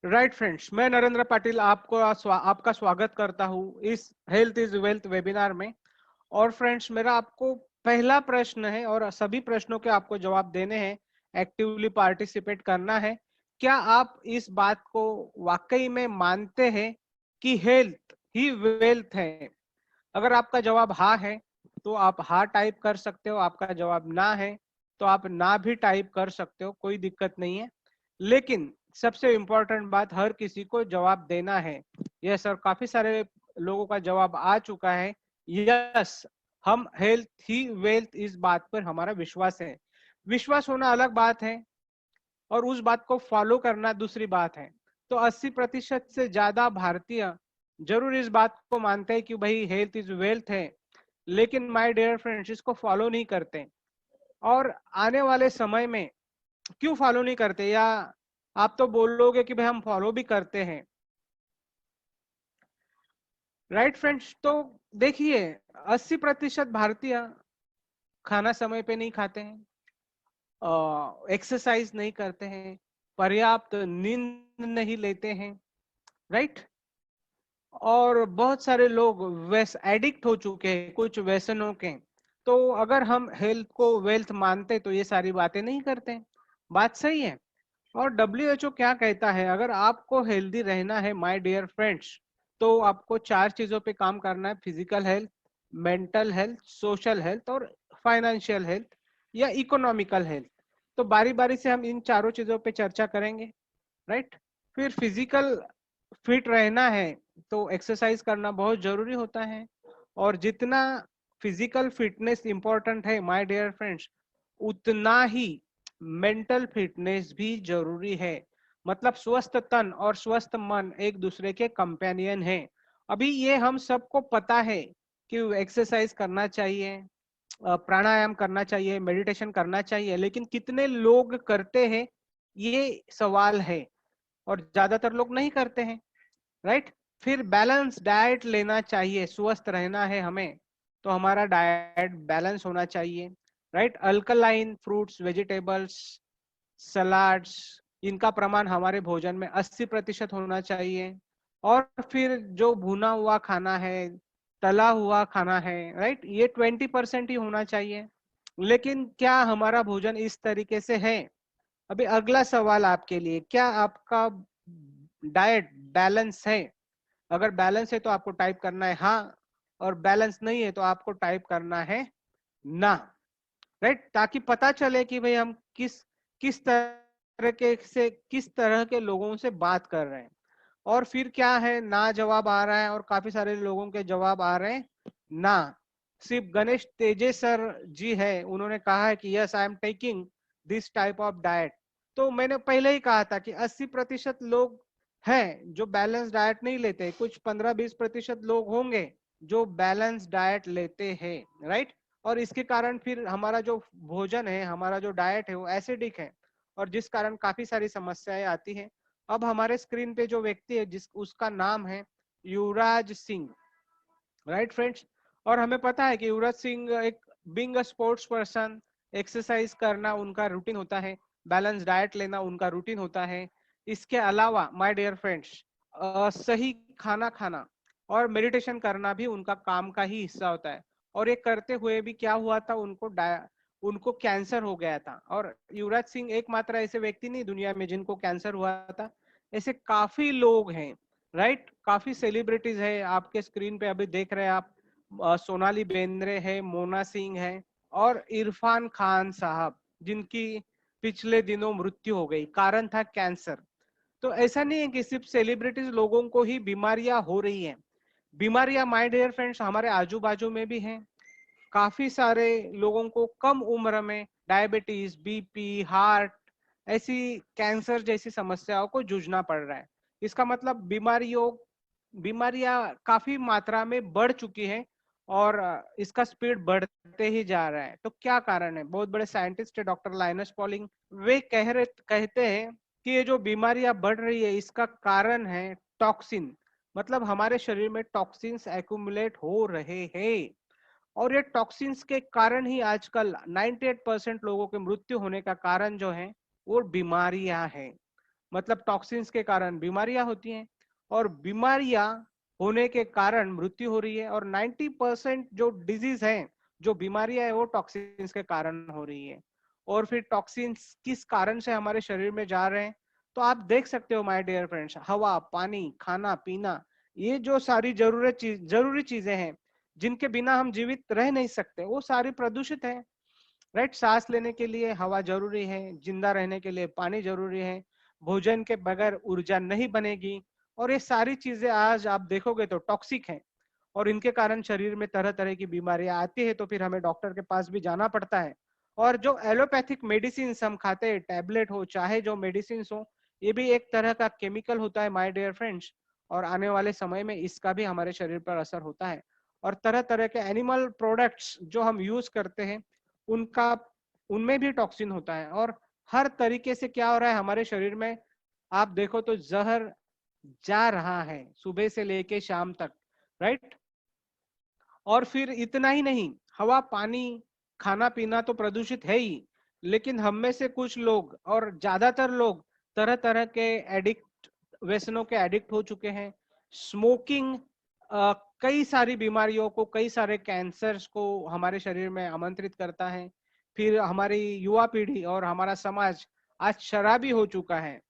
Right friends, मैं नरेंद्र पाटिल आपका स्वागत करता हूं इस हेल्थ इज वेल्थ वेबिनार में। और फ्रेंड्स, मेरा आपको पहला प्रश्न है और सभी प्रश्नों के आपको जवाब देने हैं, एक्टिवली पार्टिसिपेट करना है। क्या आप इस बात को वाकई में मानते हैं कि हेल्थ ही वेल्थ है? अगर आपका जवाब हाँ है तो आप हाँ टाइप कर सकते हो, आपका जवाब ना है तो आप ना भी टाइप कर सकते हो, कोई दिक्कत नहीं है। लेकिन सबसे इम्पोर्टेंट बात, हर किसी को जवाब देना है। यस सर, काफी सारे लोगों का जवाब आ चुका है। यस, हम हेल्थ ही वेल्थ, इस बात पर हमारा विश्वास है। विश्वास होना अलग बात है और उस बात को फॉलो करना दूसरी बात है। तो 80% से ज्यादा भारतीय जरूर इस बात को मानते हैं कि भाई हेल्थ इज वेल्थ है, लेकिन माय डियर फ्रेंड्स इसको फॉलो नहीं करते। और आने वाले समय में क्यों फॉलो नहीं करते, या आप तो बोलोगे कि भाई हम फॉलो भी करते हैं। राइट फ्रेंड्स, तो देखिए 80% भारतीय खाना समय पे नहीं खाते हैं, एक्सरसाइज नहीं करते हैं, पर्याप्त नींद नहीं लेते हैं। राइट, और बहुत सारे लोग एडिक्ट हो चुके हैं कुछ व्यसनों के। तो अगर हम हेल्थ को वेल्थ मानते तो ये सारी बातें नहीं करते। बात सही है। और WHO क्या कहता है, अगर आपको हेल्दी रहना है माय डियर फ्रेंड्स, तो आपको 4 चीजों पे काम करना है: physical health, mental health, social health और फाइनेंशियल हेल्थ या इकोनॉमिकल हेल्थ। तो बारी बारी से हम इन चारों चीजों पे चर्चा करेंगे। राइट, फिर फिजिकल फिट रहना है तो एक्सरसाइज करना बहुत जरूरी होता है। और जितना फिजिकल फिटनेस इंपॉर्टेंट है माय डियर फ्रेंड्स, उतना ही मेंटल फिटनेस भी जरूरी है। मतलब स्वस्थ तन और स्वस्थ मन एक दूसरे के कंपेनियन हैं। अभी ये हम सबको पता है कि एक्सरसाइज करना चाहिए, प्राणायाम करना चाहिए, मेडिटेशन करना चाहिए, लेकिन कितने लोग करते हैं ये सवाल है। और ज्यादातर लोग नहीं करते हैं। राइट, फिर बैलेंस डाइट लेना चाहिए, स्वस्थ रहना है हमें तो हमारा डाइट बैलेंस होना चाहिए। Right, alkaline fruits, vegetables, salads, इनका प्रमाण हमारे भोजन में 80% होना चाहिए। और फिर जो भुना हुआ खाना है, तला हुआ खाना है, राइट, ये 20% ही होना चाहिए। लेकिन क्या हमारा भोजन इस तरीके से है? अभी अगला सवाल आपके लिए, क्या आपका डाइट बैलेंस है? अगर बैलेंस है तो आपको टाइप करना है हाँ, और बैलेंस नहीं है तो आपको टाइप करना है ना। राइट, ताकि पता चले कि भाई हम किस तरह के से किस तरह के लोगों से बात कर रहे हैं। और फिर क्या है, ना जवाब आ रहा है और काफी सारे लोगों के जवाब आ रहे हैं ना। सिर्फ गणेश तेजे सर जी है, उन्होंने कहा है कि yes I am taking this type of diet. तो मैंने पहले ही कहा था कि 80% लोग हैं जो बैलेंस डाइट नहीं लेते, कुछ 15-20% लोग होंगे जो बैलेंस डाइट लेते हैं। राइट, और इसके कारण फिर हमारा जो भोजन है, हमारा जो डाइट है वो एसिडिक है, और जिस कारण काफी सारी समस्याएं आती है। अब हमारे स्क्रीन पे जो व्यक्ति है, जिस उसका नाम है युवराज सिंह। राइट फ्रेंड्स, और हमें पता है कि युवराज सिंह एक being a sports person, exercise करना उनका रूटीन होता है, बैलेंस डाइट लेना उनका रूटीन होता है। इसके अलावा माय डियर फ्रेंड्स, सही खाना खाना और मेडिटेशन करना भी उनका काम का ही हिस्सा होता है। और ये करते हुए भी क्या हुआ था, उनको कैंसर हो गया था। और युवराज सिंह एकमात्र ऐसे व्यक्ति नहीं दुनिया में जिनको कैंसर हुआ था, ऐसे काफी लोग हैं। राइट, काफी सेलिब्रिटीज है, आपके स्क्रीन पे अभी देख रहे हैं आप, सोनाली बेंद्रे है, मोना सिंह है, और इरफान खान साहब, जिनकी पिछले दिनों मृत्यु हो गई, कारण था कैंसर। तो ऐसा नहीं है कि सिर्फ सेलिब्रिटीज लोगों को ही बीमारियां हो रही हैं। बीमारियां माय डियर फ्रेंड्स हमारे आजू बाजू में भी हैं। काफी सारे लोगों को कम उम्र में डायबिटीज, बीपी, हार्ट, ऐसी कैंसर जैसी समस्याओं को जूझना पड़ रहा है। इसका मतलब बीमारियां काफी मात्रा में बढ़ चुकी है, और इसका स्पीड बढ़ते ही जा रहा है। तो क्या कारण है? बहुत बड़े साइंटिस्ट है डॉक्टर लाइनस पॉलिंग, वे कहते हैं कि ये जो बीमारियां बढ़ रही है इसका कारण है टॉक्सिन। मतलब हमारे शरीर में टॉक्सिन्स एक्यूमुलेट हो रहे हैं, और ये टॉक्सिन्स के कारण ही आजकल 98% लोगों के मृत्यु होने का कारण जो है वो बीमारियां हैं। मतलब टॉक्सिन्स के कारण बीमारियां होती हैं, और बीमारियां होने के कारण मृत्यु हो रही है। और 90% जो डिजीज है, जो बीमारियां है, वो टॉक्सिन्स के कारण हो रही है। और फिर टॉक्सिन्स किस कारण से हमारे शरीर में जा रहे हैं, तो आप देख सकते हो माय डियर फ्रेंड्स, हवा, पानी, खाना पीना, ये जो सारी जरूरी चीजें हैं जिनके बिना हम जीवित रह नहीं सकते, वो सारी प्रदूषित है। राइट, सांस लेने के लिए हवा जरूरी है, जिंदा रहने के लिए पानी जरूरी है, भोजन के बगैर ऊर्जा नहीं बनेगी। और ये सारी चीजें आज आप देखोगे तो टॉक्सिक है, और इनके कारण शरीर में तरह तरह की बीमारियां आती है, तो फिर हमें डॉक्टर के पास भी जाना पड़ता है। और जो एलोपैथिक मेडिसिन हम खाते हैं, टैबलेट हो चाहे जो मेडिसिन हो, ये भी एक तरह का केमिकल होता है माय डियर फ्रेंड्स। और आने वाले समय में इसका भी हमारे शरीर पर असर होता है। और तरह तरह के एनिमल प्रोडक्ट्स जो हम यूज करते हैं, उनका उनमें भी टॉक्सिन होता है। और हर तरीके से क्या हो रहा है हमारे शरीर में, आप देखो तो जहर जा रहा है सुबह से लेके शाम तक। राइट, और फिर इतना ही नहीं, हवा, पानी, खाना पीना तो प्रदूषित है ही, लेकिन हम में से कुछ लोग और ज्यादातर लोग तरह तरह के एडिक्ट, व्यसनों के एडिक्ट हो चुके हैं। स्मोकिंग कई सारी बीमारियों को, कई सारे कैंसर्स को हमारे शरीर में आमंत्रित करता है। फिर हमारी युवा पीढ़ी और हमारा समाज आज शराबी हो चुका है।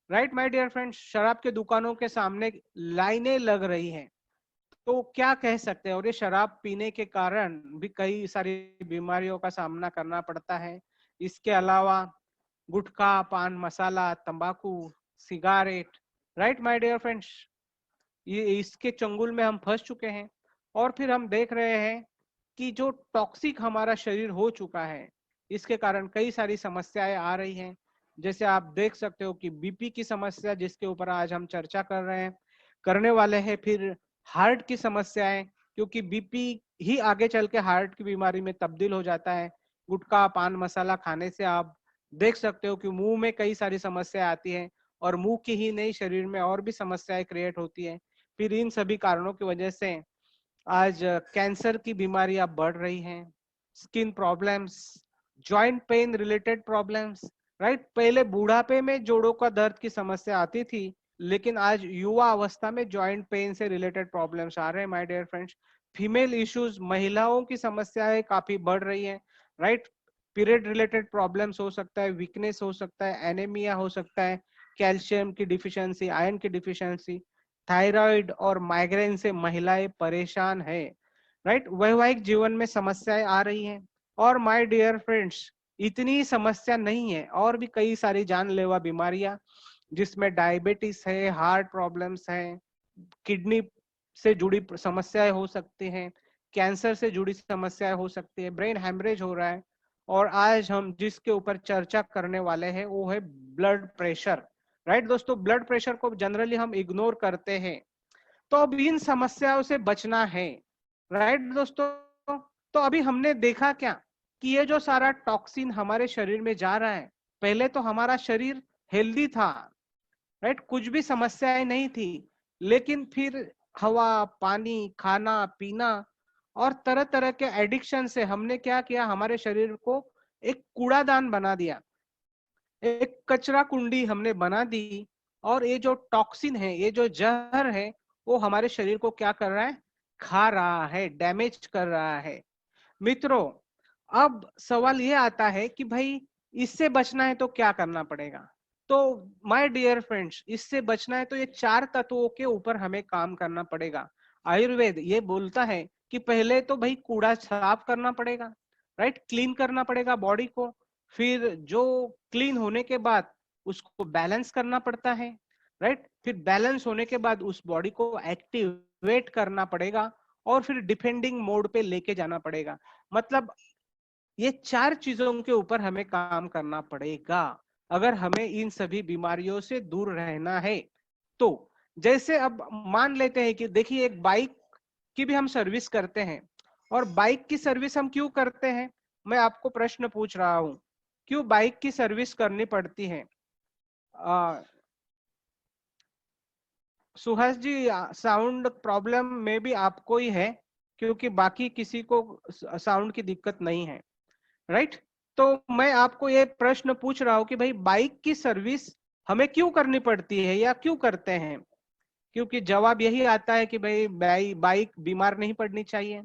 राइट माय डियर फ्रेंड्स, शराब के दुकानों के सामने लाइनें लग रही हैं। तो क्या कह सकते हैं, और ये शराब पीने के कारण भी कई सारी बीमारियों का सामना करना पड़ता है। इसके अलावा गुटखा, पान मसाला, तंबाकू, cigarette, right my dear friends, ये इसके चंगुल में हम फंस चुके हैं। और फिर हम देख रहे हैं कि जो टॉक्सिक हमारा शरीर हो चुका है, इसके कारण कई सारी समस्याएं आ रही हैं। जैसे आप देख सकते हो कि बीपी की समस्या, जिसके ऊपर आज हम चर्चा कर रहे हैं, करने वाले हैं। फिर हार्ट की समस्याएं, क्योंकि बीपी ही आगे चल के हार्ट की बीमारी में तब्दील हो जाता है। गुटखा, पान मसाला खाने से आप देख सकते हो कि मुंह में कई सारी समस्याएं आती हैं, और मुंह की ही नहीं, शरीर में और भी समस्याएं क्रिएट होती है। फिर इन सभी कारणों की वजह से आज कैंसर की बीमारियां बढ़ रही हैं, skin problems, joint pain related problems. Right, पहले बुढ़ापे में जोड़ों का दर्द की समस्या आती थी, लेकिन आज युवा अवस्था में जॉइंट पेन से रिलेटेड प्रॉब्लम्स आ रहे हैं my dear friends. Female issues, महिलाओं की समस्याएं काफी बढ़ रही हैं। राइट, पीरियड रिलेटेड प्रॉब्लम्स हो सकता है, वीकनेस हो सकता है, एनीमिया हो सकता है, कैल्शियम की डिफिशियंसी, आयरन की डिफिशियंसी, थायराइड और माइग्रेन से महिलाएं परेशान है। राइट, वैवाहिक जीवन में समस्याएं आ रही हैं। और माय डियर फ्रेंड्स, इतनी समस्या नहीं है, और भी कई सारी जानलेवा बीमारियां, जिसमें डायबिटीज है, हार्ट प्रॉब्लम्स हैं, किडनी से जुड़ी समस्याएं हो सकती हैं, कैंसर से जुड़ी समस्याएं हो सकती है, ब्रेन हैमरेज हो रहा है। और आज हम जिसके ऊपर चर्चा करने वाले हैं वो है ब्लड प्रेशर। राइट दोस्तों, ब्लड प्रेशर को जनरली हम इग्नोर करते हैं। तो अब इन समस्याओं से बचना है। राइट दोस्तों, तो अभी हमने देखा क्या कि ये जो सारा टॉक्सिन हमारे शरीर में जा रहा है, पहले तो हमारा शरीर हेल्दी था। राइट, कुछ भी समस्याएं नहीं थी, लेकिन फिर हवा, पानी, खाना पीना और तरह तरह के एडिक्शन से हमने क्या किया, हमारे शरीर को एक कूड़ादान बना दिया, एक कचरा कुंडी हमने बना दी। और ये जो टॉक्सिन है, ये जो जहर है, वो हमारे शरीर को क्या कर रहा है, खा रहा है, डैमेज कर रहा है। मित्रों, अब सवाल ये आता है कि भाई इससे बचना है तो क्या करना पड़ेगा। तो माय डियर फ्रेंड्स, इससे बचना है तो ये 4 तत्वों के ऊपर हमें काम करना पड़ेगा। आयुर्वेद ये बोलता है कि पहले तो भाई कूड़ा साफ करना पड़ेगा। राइट, क्लीन करना पड़ेगा बॉडी को। फिर जो क्लीन होने के बाद उसको बैलेंस करना पड़ता है। राइट, फिर बैलेंस होने के बाद उस बॉडी को एक्टिवेट करना पड़ेगा, और फिर डिफेंडिंग मोड पे लेके जाना पड़ेगा। मतलब ये 4 चीजों के ऊपर हमें काम करना पड़ेगा अगर हमें इन सभी बीमारियों से दूर रहना है। तो जैसे अब मान लेते हैं कि देखिए, एक बाइक की भी हम सर्विस करते हैं, और बाइक की सर्विस हम क्यों करते हैं, मैं आपको प्रश्न पूछ रहा हूं, क्यों बाइक की सर्विस करनी पड़ती है। सुहास जी, साउंड प्रॉब्लम में भी आपको ही है, क्योंकि बाकी किसी को साउंड की दिक्कत नहीं है। राइट, तो मैं आपको ये प्रश्न पूछ रहा हूँ कि भाई बाइक की सर्विस हमें क्यों करनी पड़ती है या क्यों करते हैं? क्योंकि जवाब यही आता है कि भाई बाइक बीमार नहीं पड़नी चाहिए,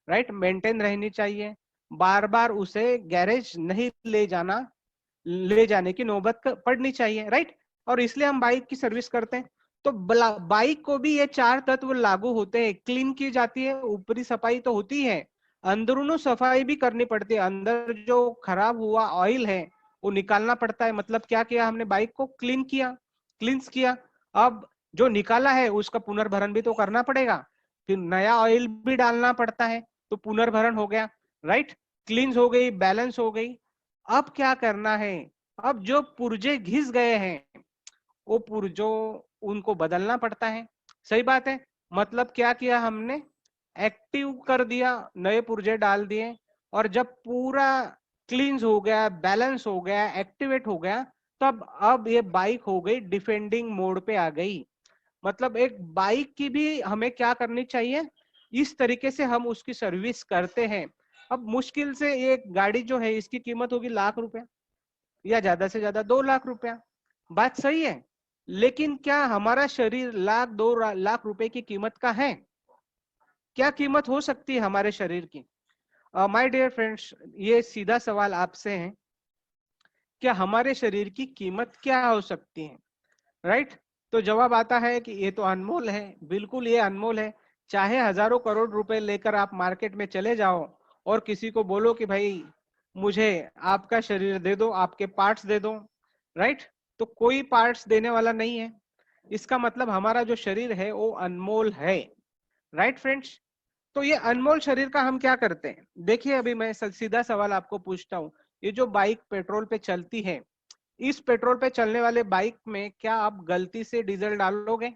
राइट, मेंटेन रहनी चाहिए, बार बार उसे गैरेज नहीं ले जाने की नौबत पड़नी चाहिए, राइट। और इसलिए हम बाइक की सर्विस करते हैं। तो बाइक को भी ये चार तत्व लागू होते हैं। क्लीन की जाती है, ऊपरी सफाई तो होती है, अंदरूनी सफाई भी करनी पड़ती है। अंदर जो खराब हुआ ऑयल है वो निकालना पड़ता है। मतलब क्या किया हमने, बाइक को क्लींस किया। अब जो निकाला है उसका पुनर्भरण भी तो करना पड़ेगा, फिर नया ऑयल भी डालना पड़ता है, तो पुनर्भरण हो गया, राइट। क्लींस हो गई, बैलेंस हो गई। अब क्या करना है, अब जो पुर्जे घिस गए हैं वो पुर्जों उनको बदलना पड़ता है। सही बात है। मतलब क्या किया हमने, एक्टिव कर दिया, नए पुर्जे डाल दिए, और जब पूरा क्लींस हो गया, बैलेंस हो गया, एक्टिवेट हो गया, तब अब ये बाइक हो गई डिफेंडिंग मोड पे आ गई। मतलब एक बाइक की भी हमें क्या करनी चाहिए, इस तरीके से हम उसकी सर्विस करते हैं। अब मुश्किल से एक गाड़ी जो है इसकी कीमत होगी ₹1,00,000 या ज्यादा से ज्यादा ₹2,00,000। बात सही है, लेकिन क्या हमारा शरीर ₹1,00,000-2,00,000 की कीमत का है? क्या कीमत हो सकती है हमारे शरीर की? माय डियर फ्रेंड्स, ये सीधा सवाल आपसे है, क्या हमारे शरीर की कीमत क्या हो सकती है, राइट। तो जवाब आता है कि ये तो अनमोल है, बिल्कुल ये अनमोल है। चाहे हजारों करोड़ रुपए लेकर आप मार्केट में चले जाओ और किसी को बोलो कि भाई मुझे आपका शरीर दे दो, आपके पार्ट्स दे दो, राइट, तो कोई पार्ट्स देने वाला नहीं है। इसका मतलब हमारा जो शरीर है वो अनमोल है, राइट फ्रेंड्स। तो ये अनमोल शरीर का हम क्या करते हैं? देखिए, अभी मैं सीधा सवाल आपको पूछता हूँ, ये जो बाइक पेट्रोल पे चलती है, इस पेट्रोल पे चलने वाले बाइक में क्या आप गलती से डीजल डालोगे?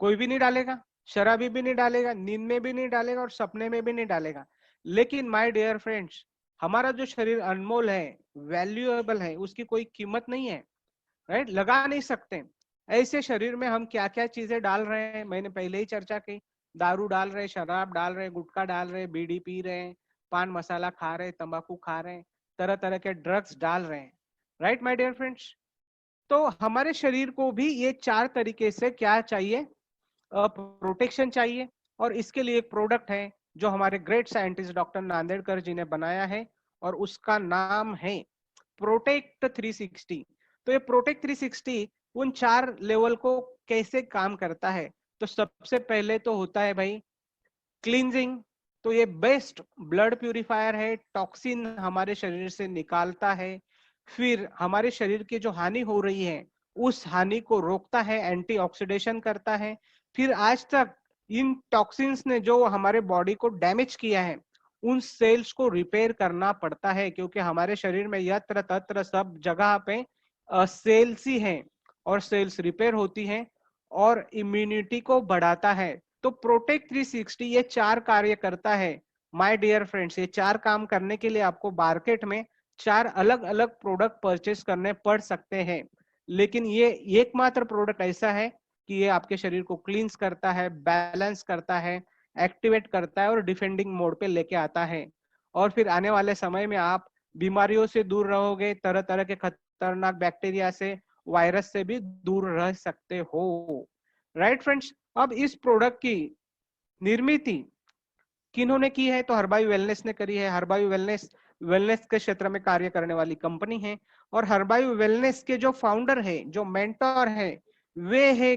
कोई भी नहीं डालेगा, शराबी भी नहीं डालेगा, नींद में भी नहीं डालेगा, और सपने में भी नहीं डालेगा। लेकिन माय डियर फ्रेंड्स, हमारा जो शरीर अनमोल है, वैल्यूएबल है, उसकी कोई कीमत नहीं है, राइट, लगा नहीं सकते। ऐसे शरीर में हम क्या क्या चीजें डाल रहे हैं, मैंने पहले ही चर्चा की। दारू डाल रहे, शराब डाल रहे, गुटखा डाल रहे, बीड़ी पी रहे हैं, पान मसाला खा रहे, तंबाकू खा रहे हैं, तरह तरह के ड्रग्स डाल रहे हैं, राइट माय डियर फ्रेंड्स। तो हमारे शरीर को भी ये चार तरीके से क्या चाहिए, प्रोटेक्शन चाहिए। और इसके लिए एक प्रोडक्ट है जो हमारे ग्रेट साइंटिस्ट डॉक्टर नांदेड़कर जी ने बनाया है, और उसका नाम है प्रोटेक्ट 360। तो ये प्रोटेक्ट 360 उन चार लेवल को कैसे काम करता है, तो सबसे पहले तो होता है भाई क्लींजिंग। तो ये बेस्ट ब्लड प्यूरिफायर है, टॉक्सिन हमारे शरीर से निकालता है, फिर हमारे शरीर की जो हानि हो रही है उस हानि को रोकता है, एंटीऑक्सीडेशन करता है। फिर आज तक इन टॉक्सिन्स ने जो हमारे बॉडी को डैमेज किया है उन सेल्स को रिपेयर करना पड़ता है, क्योंकि हमारे शरीर में यत्र तत्र सब जगह पे सेल्स ही हैं, और सेल्स रिपेयर होती हैं और इम्यूनिटी को बढ़ाता है। तो प्रोटेक्ट 360 ये चार कार्य करता है माय डियर फ्रेंड्स। ये चार काम करने के लिए आपको मार्केट में चार अलग अलग प्रोडक्ट परचेस करने पड़ सकते हैं, लेकिन ये एकमात्र प्रोडक्ट ऐसा है कि ये आपके शरीर को क्लींस करता है, बैलेंस करता है, एक्टिवेट करता है और डिफेंडिंग मोड पे लेके आता है। और फिर आने वाले समय में आप बीमारियों से दूर रहोगे, तरह तरह के खतरनाक बैक्टीरिया से, वायरस से भी दूर रह सकते हो, राइट फ्रेंड्स। अब इस प्रोडक्ट की निर्मिति किन्होंने की है, तो हर्बायू वेलनेस ने करी है। हर्बायू वेलनेस वेलनेस के क्षेत्र में कार्य करने वाली कंपनी है, और हर्बायू वेलनेस के जो फाउंडर है, जो मेंटर है, वे है